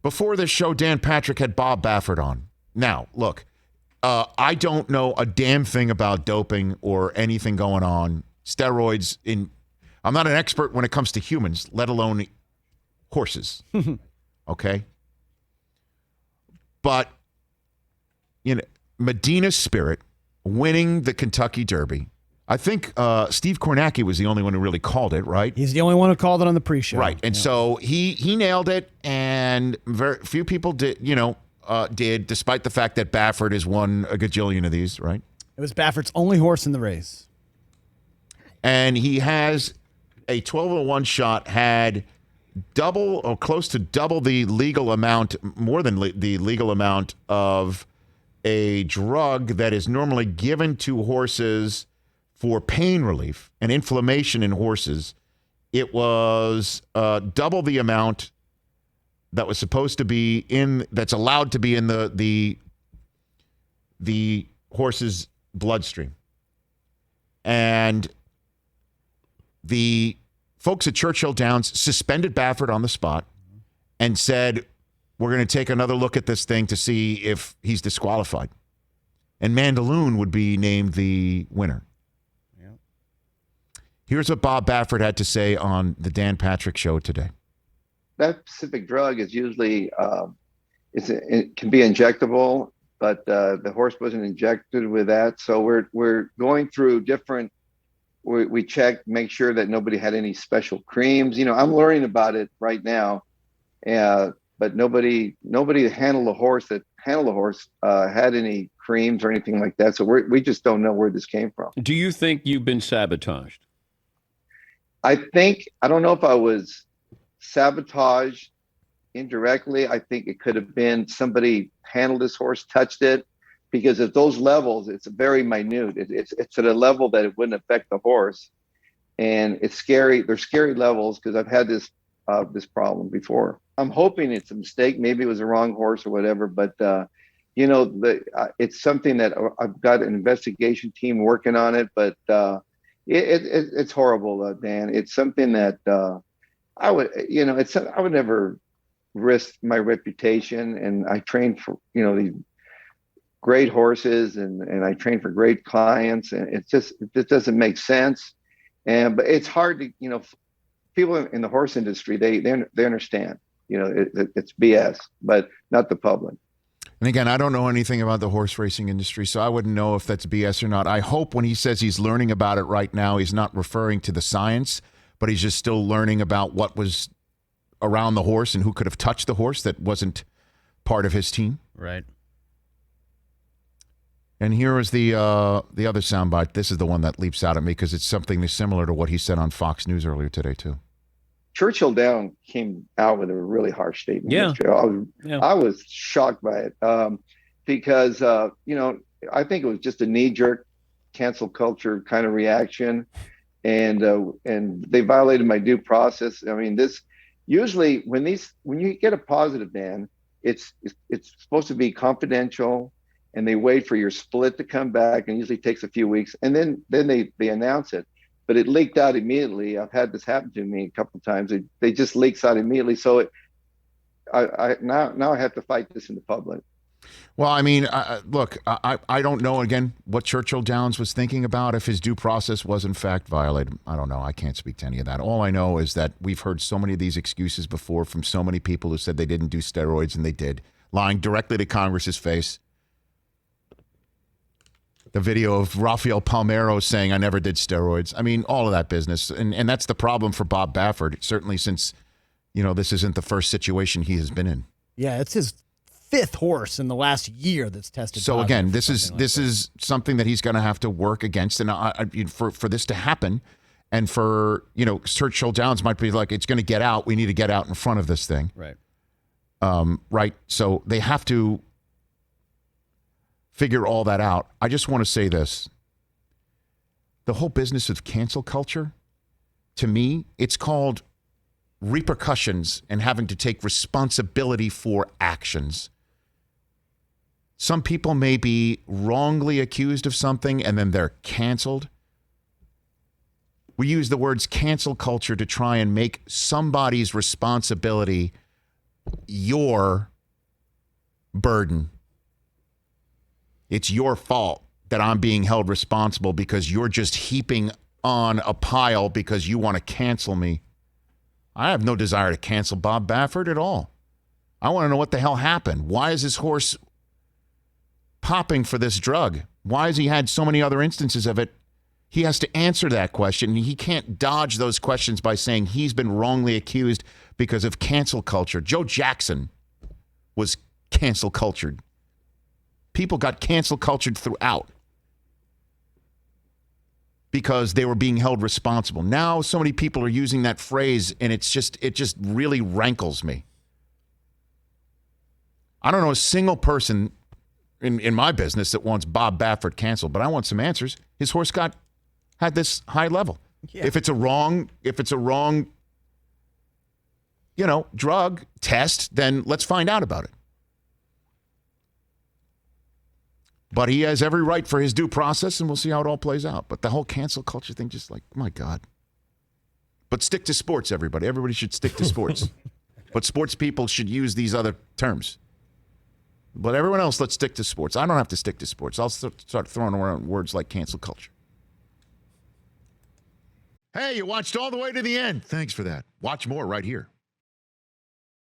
Before this show, Dan Patrick had Bob Baffert on. Now, look, I don't know a damn thing about doping or anything going on. Steroids I'm not an expert when it comes to humans, let alone horses. Okay? But, Medina Spirit winning the Kentucky Derby. I think Steve Kornacki was the only one who really called it, right? He's the only one who called it on the pre-show. Right. And so he nailed it, and very few people did, despite the fact that Baffert has won a gajillion of these, right? It was Baffert's only horse in the race. And he has a 12-1 shot, had double or close to double the legal amount, more than the legal amount of a drug that is normally given to horses for pain relief and inflammation in horses. It was double the amount that was supposed to be that's allowed to be in the horse's bloodstream. And the folks at Churchill Downs suspended Baffert on the spot and said, we're going to take another look at this thing to see if he's disqualified. And Mandaloun would be named the winner. Yeah. Here's what Bob Baffert had to say on the Dan Patrick Show today. That specific drug is usually, it can be injectable, but the horse wasn't injected with that. So we're going through different, we check, make sure that nobody had any special creams. I'm learning about it right now. But nobody that handled a horse had any creams or anything like that. So we just don't know where this came from. Do you think you've been sabotaged? I don't know if I was sabotaged indirectly. I think it could have been somebody handled this horse, touched it, because at those levels, it's very minute. It's at a level that it wouldn't affect the horse. And it's scary. They're scary levels because I've had this problem before. I'm hoping it's a mistake. Maybe it was the wrong horse or whatever, but it's something that I've got an investigation team working on it, but it's horrible, Dan. It's something that I would never risk my reputation, and I train for, these great horses and I train for great clients, and it doesn't make sense. But it's hard to, people in the horse industry, they understand, it's BS, but not the public. And again, I don't know anything about the horse racing industry, so I wouldn't know if that's BS or not. I hope when he says he's learning about it right now, he's not referring to the science, but he's just still learning about what was around the horse and who could have touched the horse that wasn't part of his team. Right. And here is the other soundbite. This is the one that leaps out at me because it's something similar to what he said on Fox News earlier today, too. Churchill Down came out with a really harsh statement. Yeah. I was shocked by it because, I think it was just a knee-jerk cancel culture kind of reaction. And they violated my due process. I mean, this usually when you get a positive ban, it's supposed to be confidential, and they wait for your split to come back, and usually takes a few weeks, and then they announce it. But it leaked out immediately. I've had this happen to me a couple of times. They just leaks out immediately. So now I have to fight this in the public. Well, I mean, look, I don't know, again, what Churchill Downs was thinking about if his due process was, in fact, violated. I don't know. I can't speak to any of that. All I know is that we've heard so many of these excuses before from so many people who said they didn't do steroids, and they did, lying directly to Congress's face. The video of Rafael Palmeiro saying, I never did steroids. I mean, all of that business. And that's the problem for Bob Baffert, certainly since, this isn't the first situation he has been in. Yeah, it's his fifth horse in the last year that's tested. So again, this is something that he's going to have to work against. And for this to happen, and for, Churchill Downs might be like, it's going to get out. We need to get out in front of this thing. Right. Right. So they have to figure all that out. I just want to say this. The whole business of cancel culture, to me, it's called repercussions and having to take responsibility for actions. Some people may be wrongly accused of something and then they're canceled. We use the words cancel culture to try and make somebody's responsibility your burden. It's your fault that I'm being held responsible because you're just heaping on a pile because you want to cancel me. I have no desire to cancel Bob Baffert at all. I want to know what the hell happened. Why is this horse popping for this drug? Why has he had so many other instances of it? He has to answer that question. He can't dodge those questions by saying he's been wrongly accused because of cancel culture. Joe Jackson was cancel cultured. People got cancel cultured throughout because they were being held responsible. Now so many people are using that phrase, and it just really rankles me. I don't know a single person in my business that wants Bob Baffert canceled, but I want some answers. His horse had this high level. Yeah. If it's a wrong, drug test, then let's find out about it. But he has every right for his due process, and we'll see how it all plays out. But the whole cancel culture thing, just like, my God. But stick to sports, everybody. Everybody should stick to sports. But sports people should use these other terms. But everyone else, let's stick to sports. I don't have to stick to sports. I'll start throwing around words like cancel culture. Hey, you watched all the way to the end. Thanks for that. Watch more right here.